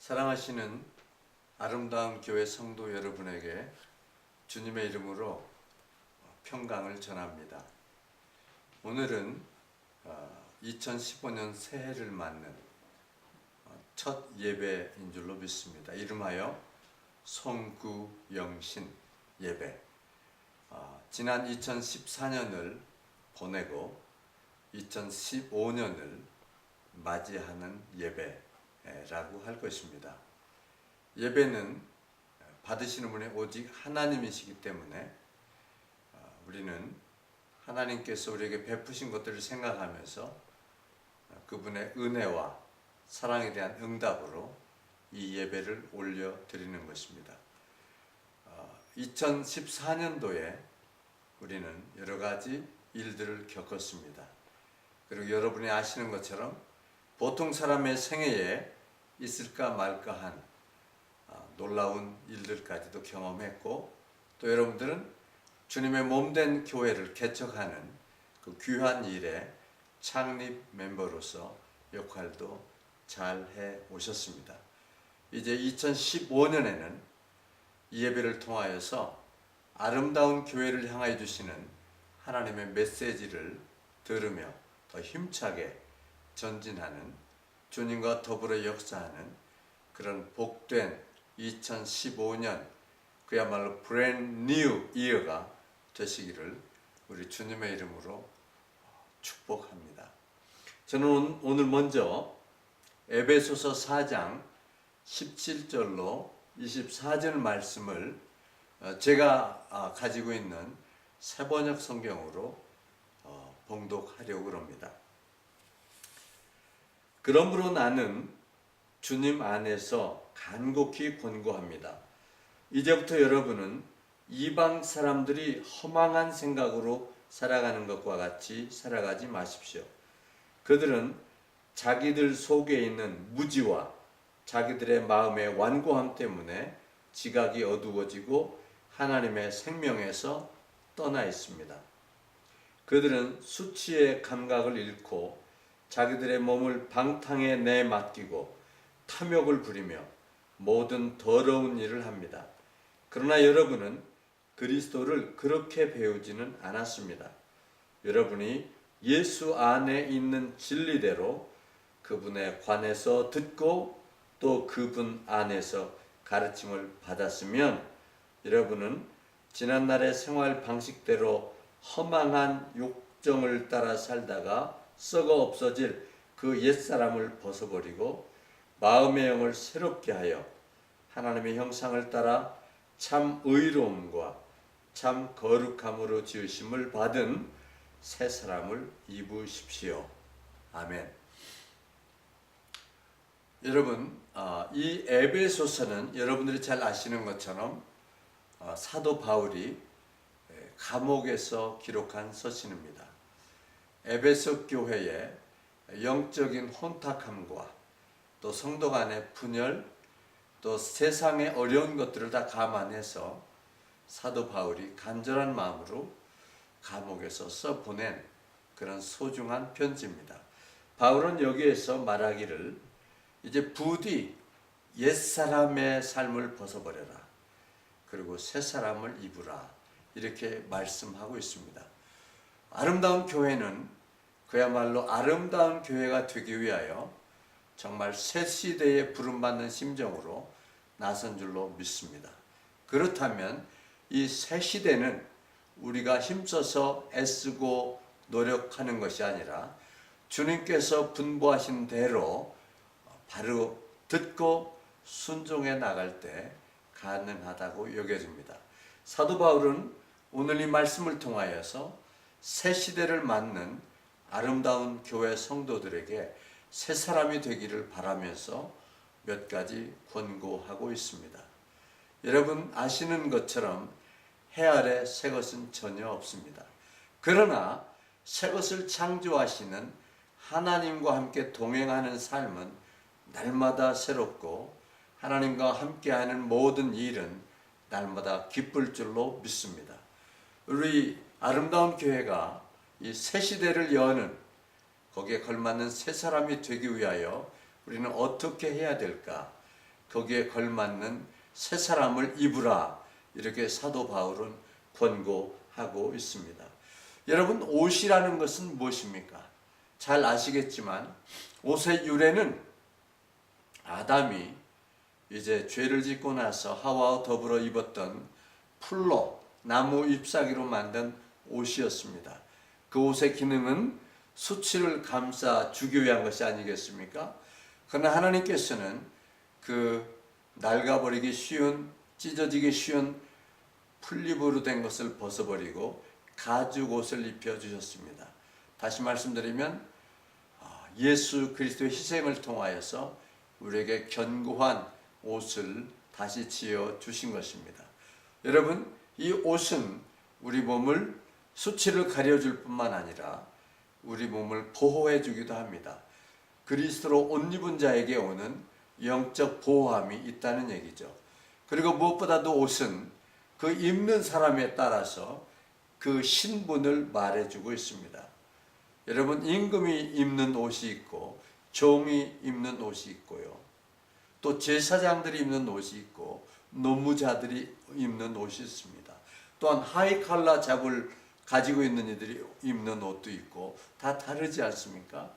사랑하시는 아름다운 교회 성도 여러분에게 주님의 이름으로 평강을 전합니다. 오늘은 2015년 새해를 맞는 첫 예배인 줄로 믿습니다. 이름하여 송구영신 예배. 지난 2014년을 보내고 2015년을 맞이하는 예배라고 할 것입니다. 예배는 받으시는 분이 오직 하나님이시기 때문에 우리는 하나님께서 우리에게 베푸신 것들을 생각하면서 그분의 은혜와 사랑에 대한 응답으로 이 예배를 올려드리는 것입니다. 2014년도에 우리는 여러 가지 일들을 겪었습니다. 그리고 여러분이 아시는 것처럼 보통 사람의 생애에 있을까 말까 한 놀라운 일들까지도 경험했고, 또 여러분들은 주님의 몸된 교회를 개척하는 그 귀한 일에 창립 멤버로서 역할도 잘 해 오셨습니다. 이제 2015년에는 이 예배를 통하여서 아름다운 교회를 향하여 주시는 하나님의 메시지를 들으며 더 힘차게 전진하는, 주님과 더불어 역사하는 그런 복된 2015년, 그야말로 brand new year가 되시기를 우리 주님의 이름으로 축복합니다. 저는 오늘 먼저 에베소서 4장 17절로 24절 말씀을 제가 가지고 있는 새번역 성경으로 봉독하려고 합니다. 그러므로 나는 주님 안에서 간곡히 권고합니다. 이제부터 여러분은 이방 사람들이 허망한 생각으로 살아가는 것과 같이 살아가지 마십시오. 그들은 자기들 속에 있는 무지와 자기들의 마음의 완고함 때문에 지각이 어두워지고 하나님의 생명에서 떠나 있습니다. 그들은 수치의 감각을 잃고 자기들의 몸을 방탕에 내맡기고 탐욕을 부리며 모든 더러운 일을 합니다. 그러나 여러분은 그리스도를 그렇게 배우지는 않았습니다. 여러분이 예수 안에 있는 진리대로 그분에 관해서 듣고 또 그분 안에서 가르침을 받았으면 여러분은 지난날의 생활 방식대로 허망한 욕정을 따라 살다가 썩어 없어질 그 옛사람을 벗어버리고 마음의 영을 새롭게 하여 하나님의 형상을 따라 참 의로움과 참 거룩함으로 지으심을 받은 새 사람을 입으십시오. 아멘. 여러분, 이 에베소서는 여러분들이 잘 아시는 것처럼 사도 바울이 감옥에서 기록한 서신입니다. 에베소 교회의 영적인 혼탁함과 또 성도 간의 분열, 또 세상의 어려운 것들을 다 감안해서 사도 바울이 간절한 마음으로 감옥에서 써보낸 그런 소중한 편지입니다. 바울은 여기에서 말하기를 이제 부디 옛사람의 삶을 벗어버려라, 그리고 새사람을 입으라, 이렇게 말씀하고 있습니다. 아름다운 교회는 그야말로 아름다운 교회가 되기 위하여 정말 새 시대에 부름받는 심정으로 나선 줄로 믿습니다. 그렇다면 이 새 시대는 우리가 힘써서 애쓰고 노력하는 것이 아니라 주님께서 분부하신 대로 바로 듣고 순종해 나갈 때 가능하다고 여겨집니다. 사도 바울은 오늘 이 말씀을 통하여서 새 시대를 맞는 아름다운 교회 성도들에게 새 사람이 되기를 바라면서 몇 가지 권고하고 있습니다. 여러분 아시는 것처럼 해 아래 새 것은 전혀 없습니다. 그러나 새 것을 창조하시는 하나님과 함께 동행하는 삶은 날마다 새롭고 하나님과 함께하는 모든 일은 날마다 기쁠 줄로 믿습니다. 우리 아름다운 교회가 이 새 시대를 여는, 거기에 걸맞는 새 사람이 되기 위하여 우리는 어떻게 해야 될까? 거기에 걸맞는 새 사람을 입으라, 이렇게 사도 바울은 권고하고 있습니다. 여러분, 옷이라는 것은 무엇입니까? 잘 아시겠지만 옷의 유래는 아담이 이제 죄를 짓고 나서 하와와 더불어 입었던 풀로, 나무 잎사귀로 만든 옷이었습니다. 그 옷의 기능은 수치를 감싸 주기 위한 것이 아니겠습니까? 그러나 하나님께서는 그 낡아버리기 쉬운, 찢어지기 쉬운 풀잎으로 된 것을 벗어버리고 가죽 옷을 입혀주셨습니다. 다시 말씀드리면 예수 그리스도의 희생을 통하여서 우리에게 견고한 옷을 다시 지어 주신 것입니다. 여러분, 이 옷은 우리 몸을 수치를 가려줄 뿐만 아니라 우리 몸을 보호해 주기도 합니다. 그리스도로 옷 입은 자에게 오는 영적 보호함이 있다는 얘기죠. 그리고 무엇보다도 옷은 그 입는 사람에 따라서 그 신분을 말해주고 있습니다. 여러분, 임금이 입는 옷이 있고 종이 입는 옷이 있고요. 또 제사장들이 입는 옷이 있고 노무자들이 입는 옷이 있습니다. 또한 하이칼라 잡을 가지고 있는 이들이 입는 옷도 있고 다 다르지 않습니까?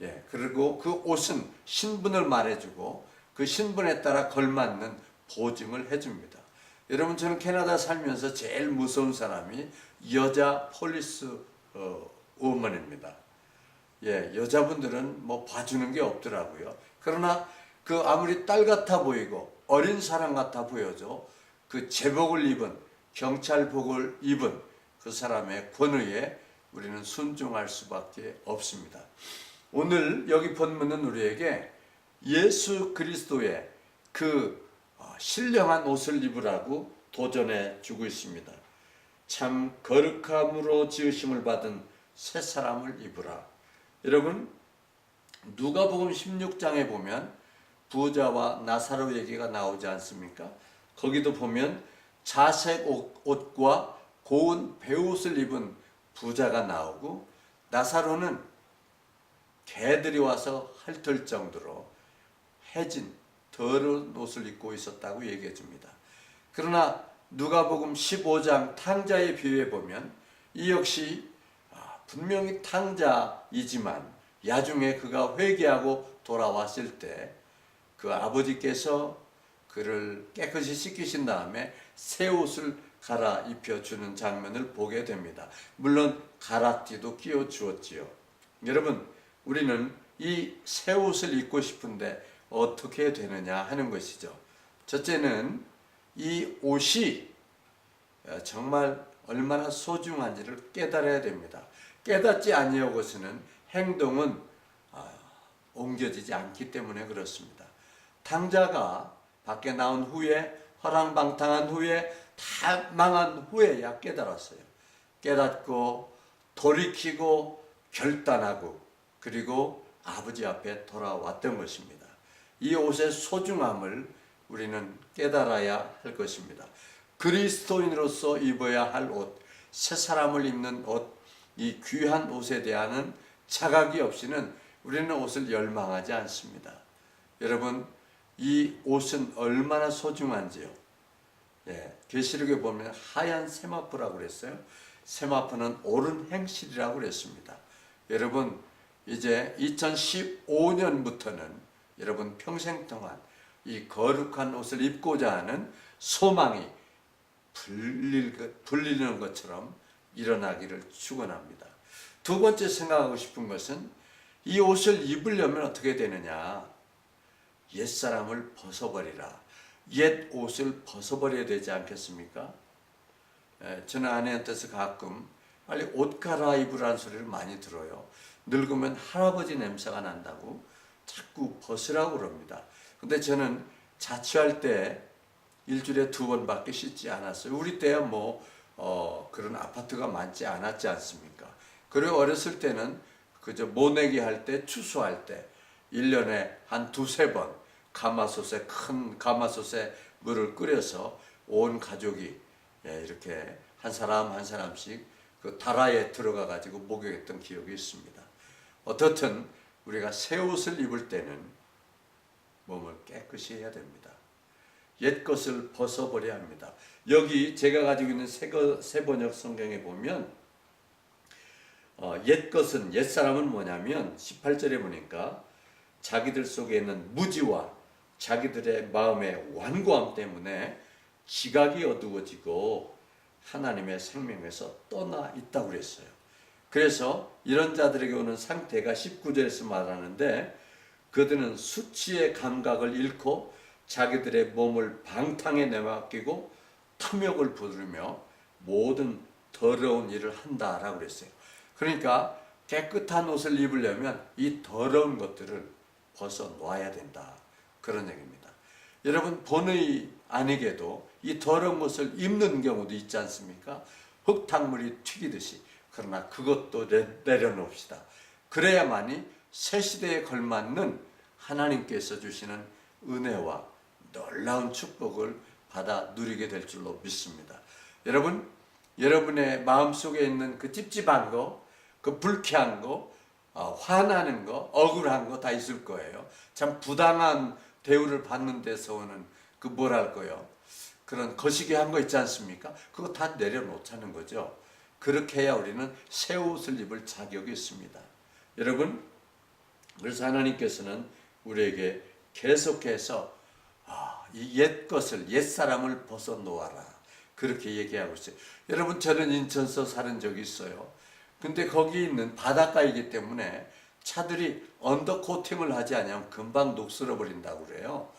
예, 그리고 그 옷은 신분을 말해주고 그 신분에 따라 걸맞는 보증을 해줍니다. 여러분, 저는 캐나다 살면서 제일 무서운 사람이 여자 폴리스 우먼입니다. 예, 여자분들은 뭐 봐주는 게 없더라고요. 그러나 그 아무리 딸 같아 보이고 어린 사람 같아 보여도 그 제복을 입은, 경찰복을 입은 그 사람의 권위에 우리는 순종할 수밖에 없습니다. 오늘 여기 본문은 우리에게 예수 그리스도의 그 신령한 옷을 입으라고 도전해 주고 있습니다. 참 거룩함으로 지으심을 받은 새 사람을 입으라. 여러분, 누가복음 16장에 보면 부자와 나사로 얘기가 나오지 않습니까? 거기도 보면 자색 옷과 고운 베옷을 입은 부자가 나오고 나사로는 개들이 와서 핥을 정도로 해진 더러운 옷을 입고 있었다고 얘기해 줍니다. 그러나 누가복음 15장 탕자의 비유에 보면 이 역시 분명히 탕자이지만 야중에 그가 회개하고 돌아왔을 때 그 아버지께서 그를 깨끗이 씻기신 다음에 새 옷을 갈아입혀 주는 장면을 보게 됩니다. 물론 가라띠도 끼워 주었지요. 여러분, 우리는 이 새 옷을 입고 싶은데 어떻게 되느냐 하는 것이죠. 첫째는 이 옷이 정말 얼마나 소중한지를 깨달아야 됩니다. 깨닫지 아니하고서는 행동은 옮겨지지 않기 때문에 그렇습니다. 탕자가 밖에 나온 후에, 허랑방탕한 후에, 다 망한 후에야 깨달았어요. 깨닫고 돌이키고 결단하고 그리고 아버지 앞에 돌아왔던 것입니다. 이 옷의 소중함을 우리는 깨달아야 할 것입니다. 그리스도인으로서 입어야 할 옷, 새 사람을 입는 옷, 이 귀한 옷에 대한 자각이 없이는 우리는 옷을 열망하지 않습니다. 여러분, 이 옷은 얼마나 소중한지요. 예, 계시록에 보면 하얀 세마포라고 그랬어요. 세마포는 옳은 행실이라고 그랬습니다. 여러분, 이제 2015년부터는 여러분 평생 동안 이 거룩한 옷을 입고자 하는 소망이 불리는 것처럼 일어나기를 축원합니다. 두 번째 생각하고 싶은 것은 이 옷을 입으려면 어떻게 되느냐? 옛사람을 벗어버리라. 옛 옷을 벗어버려야 되지 않겠습니까? 저는 아내한테서 가끔 빨리 옷 갈아입으라는 소리를 많이 들어요. 늙으면 할아버지 냄새가 난다고 자꾸 벗으라고 그럽니다. 근데 저는 자취할 때 일주일에 2번밖에 씻지 않았어요. 우리 때야 그런 아파트가 많지 않았지 않습니까? 그리고 어렸을 때는 그저 모내기 할 때, 추수할 때 1년에 한 2-3번 큰 가마솥에 물을 끓여서 온 가족이 이렇게 한 사람 한 사람씩 그 다라에 들어가 가지고 목욕했던 기억이 있습니다. 어떻든 우리가 새 옷을 입을 때는 몸을 깨끗이 해야 됩니다. 옛 것을 벗어버려야 합니다. 여기 제가 가지고 있는 새 번역 성경에 보면 옛 것은, 옛 사람은 뭐냐면 18절에 보니까 자기들 속에 있는 무지와 자기들의 마음의 완고함 때문에 지각이 어두워지고 하나님의 생명에서 떠나 있다고 그랬어요. 그래서 이런 자들에게 오는 상태가 19절에서 말하는데, 그들은 수치의 감각을 잃고 자기들의 몸을 방탕에 내맡기고 탐욕을 부르며 모든 더러운 일을 한다라고 그랬어요. 그러니까 깨끗한 옷을 입으려면 이 더러운 것들을 벗어놓아야 된다, 그런 얘기입니다. 여러분, 본의 아니게도 이 더러운 것을 입는 경우도 있지 않습니까? 흙탕물이 튀기듯이. 그러나 그것도 내려놓읍시다. 그래야만이 새 시대에 걸맞는 하나님께서 주시는 은혜와 놀라운 축복을 받아 누리게 될 줄로 믿습니다. 여러분, 여러분의 마음속에 있는 그 찝찝한 거, 그 불쾌한 거, 화나는 거, 억울한 거 다 있을 거예요. 참 부당한 대우를 받는 데서 오는 그 뭐랄까요, 그런 거시기한 거 있지 않습니까? 그거 다 내려놓자는 거죠. 그렇게 해야 우리는 새 옷을 입을 자격이 있습니다. 여러분, 그래서 하나님께서는 우리에게 계속해서 이 옛 것을, 옛 사람을 벗어놓아라, 그렇게 얘기하고 있어요. 여러분, 저는 인천서 사는 적이 있어요. 근데 거기 있는 바닷가이기 때문에 차들이 언더코팅을 하지 않으면 금방 녹슬어 버린다고 그래요.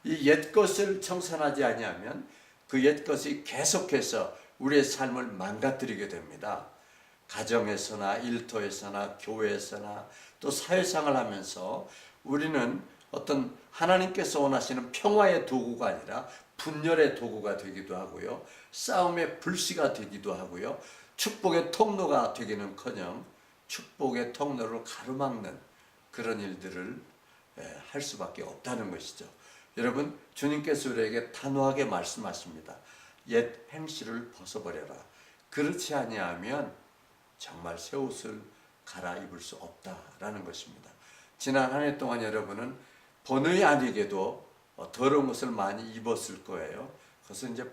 이 옛 것을 청산하지 아니하면 그 옛 것이 계속해서 우리의 삶을 망가뜨리게 됩니다. 가정에서나 일터에서나 교회에서나 또 사회생활을 하면서 우리는 어떤 하나님께서 원하시는 평화의 도구가 아니라 분열의 도구가 되기도 하고요, 싸움의 불씨가 되기도 하고요, 축복의 통로가 되기는커녕 축복의 통로를 가로막는 그런 일들을 할 수밖에 없다는 것이죠. 여러분, 주님께서 우리에게 단호하게 말씀하십니다. 옛 행실을 벗어버려라. 그렇지 아니하면 정말 새 옷을 갈아입을 수 없다라는 것입니다. 지난 한 해 동안 여러분은 본의 아니게도 더러운 것을 많이 입었을 거예요. 그것은 이제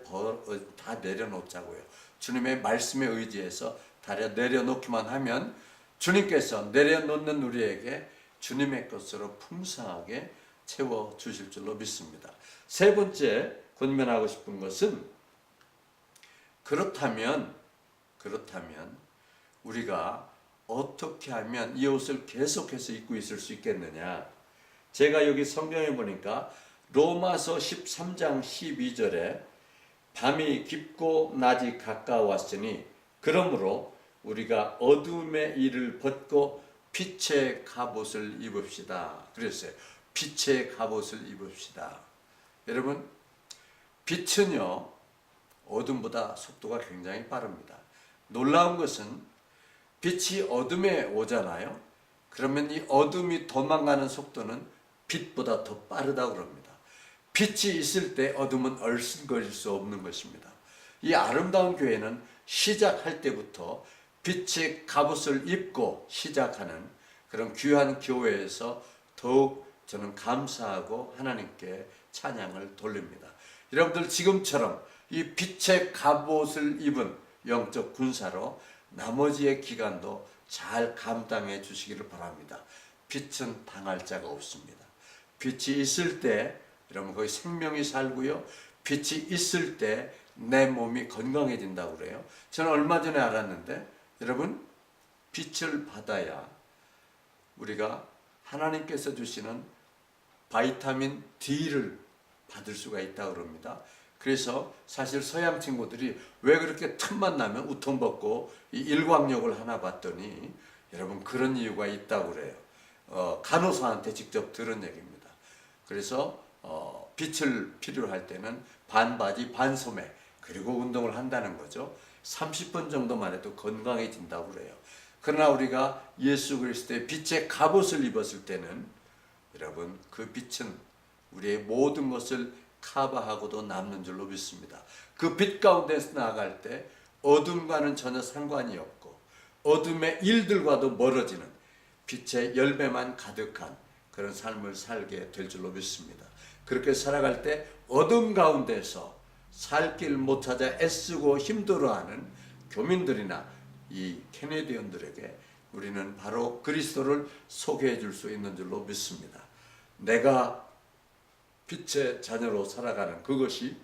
다 내려놓자고요. 주님의 말씀에 의지해서 다 내려놓기만 하면 주님께서 내려놓는 우리에게 주님의 것으로 풍성하게 채워주실 줄로 믿습니다. 세 번째 권면하고 싶은 것은, 그렇다면 우리가 어떻게 하면 이 옷을 계속해서 입고 있을 수 있겠느냐. 제가 여기 성경에 보니까 로마서 13장 12절에 밤이 깊고 낮이 가까웠으니 그러므로 우리가 어둠의 일을 벗고 빛의 갑옷을 입읍시다 그랬어요. 빛의 갑옷을 입읍시다. 여러분, 빛은요 어둠보다 속도가 굉장히 빠릅니다. 놀라운 것은 빛이 어둠에 오잖아요. 그러면 이 어둠이 도망가는 속도는 빛보다 더 빠르다고 그럽니다. 빛이 있을 때 어둠은 얼씬거릴 수 없는 것입니다. 이 아름다운 교회는 시작할 때부터 빛의 갑옷을 입고 시작하는 그런 귀한 교회에서 더욱 저는 감사하고 하나님께 찬양을 돌립니다. 여러분들 지금처럼 이 빛의 갑옷을 입은 영적 군사로 나머지의 기간도 잘 감당해 주시기를 바랍니다. 빛은 당할 자가 없습니다. 빛이 있을 때 여러분 거기 생명이 살고요, 빛이 있을 때 내 몸이 건강해진다고 그래요. 저는 얼마 전에 알았는데, 여러분, 빛을 받아야 우리가 하나님께서 주시는 바이타민 D를 받을 수가 있다고 그럽니다. 그래서 사실 서양 친구들이 왜 그렇게 틈만 나면 우통 벗고 이 일광욕을 하나 봤더니 여러분 그런 이유가 있다고 그래요. 간호사한테 직접 들은 얘기입니다. 그래서 빛을 필요로 할 때는 반바지 반소매 그리고 운동을 한다는 거죠. 30분 정도만 해도 건강해진다고 그래요. 그러나 우리가 예수 그리스도의 빛의 갑옷을 입었을 때는 여러분 그 빛은 우리의 모든 것을 커버하고도 남는 줄로 믿습니다. 그 빛 가운데서 나아갈 때 어둠과는 전혀 상관이 없고 어둠의 일들과도 멀어지는 빛의 열매만 가득한 그런 삶을 살게 될 줄로 믿습니다. 그렇게 살아갈 때 어둠 가운데서 살 길 못 찾아 애쓰고 힘들어하는 교민들이나 이 캐네디언들에게 우리는 바로 그리스도를 소개해 줄 수 있는 줄로 믿습니다. 내가 빛의 자녀로 살아가는 그것이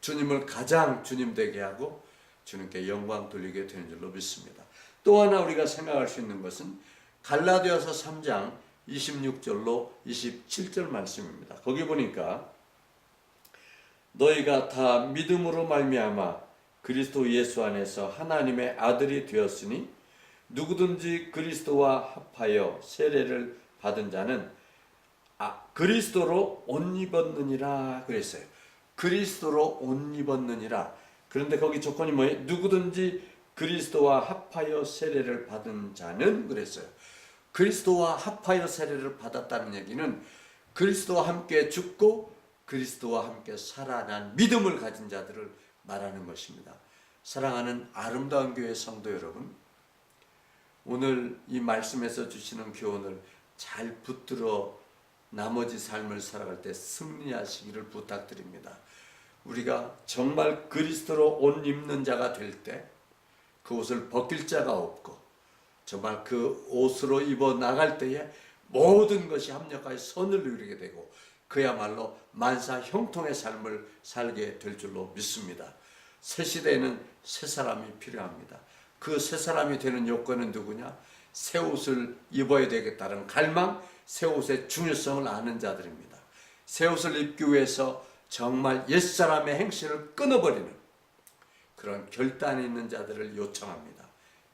주님을 가장 주님 되게 하고 주님께 영광 돌리게 되는 줄로 믿습니다. 또 하나 우리가 생각할 수 있는 것은 갈라디아서 3장 26절로 27절 말씀입니다. 거기 보니까 너희가 다 믿음으로 말미암아 그리스도 예수 안에서 하나님의 아들이 되었으니 누구든지 그리스도와 합하여 세례를 받은 자는 그리스도로 옷 입었느니라 그랬어요. 그리스도로 옷 입었느니라. 그런데 거기 조건이 뭐예요? 누구든지 그리스도와 합하여 세례를 받은 자는 그랬어요. 그리스도와 합하여 세례를 받았다는 얘기는 그리스도와 함께 죽고 그리스도와 함께 살아난 믿음을 가진 자들을 말하는 것입니다. 사랑하는 아름다운 교회 성도 여러분, 오늘 이 말씀에서 주시는 교훈을 잘 붙들어 나머지 삶을 살아갈 때 승리하시기를 부탁드립니다. 우리가 정말 그리스도로 옷 입는 자가 될 때 그 옷을 벗길 자가 없고 정말 그 옷으로 입어 나갈 때에 모든 것이 합력하여 선을 이루게 되고 그야말로 만사 형통의 삶을 살게 될 줄로 믿습니다. 새 시대에는 새 사람이 필요합니다. 그 새 사람이 되는 요건은 누구냐? 새 옷을 입어야 되겠다는 갈망, 새 옷의 중요성을 아는 자들입니다. 새 옷을 입기 위해서 정말 옛사람의 행실을 끊어버리는 그런 결단이 있는 자들을 요청합니다.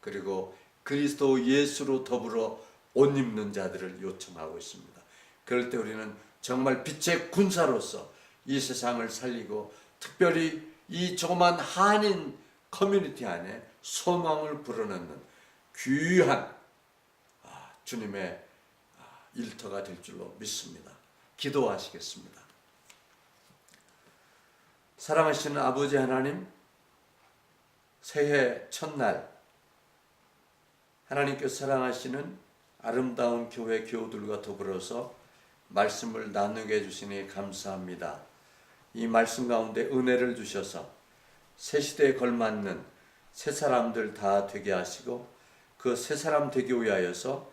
그리고 그리스도 예수로 더불어 옷 입는 자들을 요청하고 있습니다. 그럴 때 우리는 정말 빛의 군사로서 이 세상을 살리고 특별히 이 조그만 한인 커뮤니티 안에 소망을 불어넣는 귀한 주님의 일터가 될 줄로 믿습니다. 기도하시겠습니다. 사랑하시는 아버지 하나님, 새해 첫날 하나님께서 사랑하시는 아름다운 교회 교우들과 더불어서 말씀을 나누게 해주시니 감사합니다. 이 말씀 가운데 은혜를 주셔서 새 시대에 걸맞는 새 사람들 다 되게 하시고 그 새 사람 되기 위하여서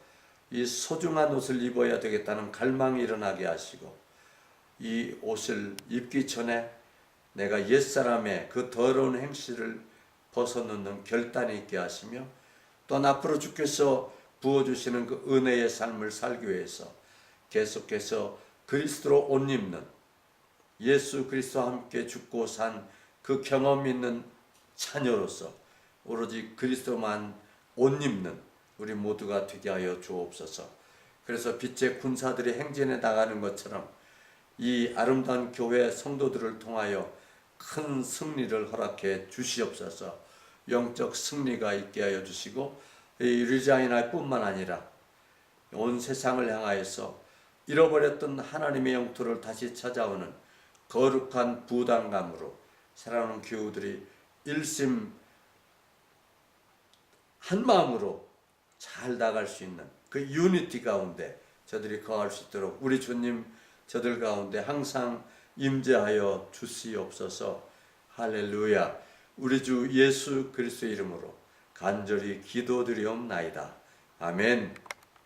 이 소중한 옷을 입어야 되겠다는 갈망이 일어나게 하시고 이 옷을 입기 전에 내가 옛사람의 그 더러운 행실을 벗어놓는 결단이 있게 하시며 또한 앞으로 주께서 부어주시는 그 은혜의 삶을 살기 위해서 계속해서 그리스도로 옷 입는 예수 그리스도와 함께 죽고 산 그 경험 있는 자녀로서 오로지 그리스도만 옷 입는 우리 모두가 되게 하여 주옵소서. 그래서 빛의 군사들이 행진해 나가는 것처럼 이 아름다운 교회 성도들을 통하여 큰 승리를 허락해 주시옵소서. 영적 승리가 있게 하여 주시고 이 리자이나 뿐만 아니라 온 세상을 향하여서 잃어버렸던 하나님의 영토를 다시 찾아오는 거룩한 부담감으로 사랑하는 교우들이 일심 한 마음으로 잘 나갈 수 있는 그 유니티 가운데 저들이 거할 수 있도록 우리 주님 저들 가운데 항상 임재하여 주시옵소서. 할렐루야. 우리 주 예수 그리스도의 이름으로 간절히 기도드리옵나이다. 아멘.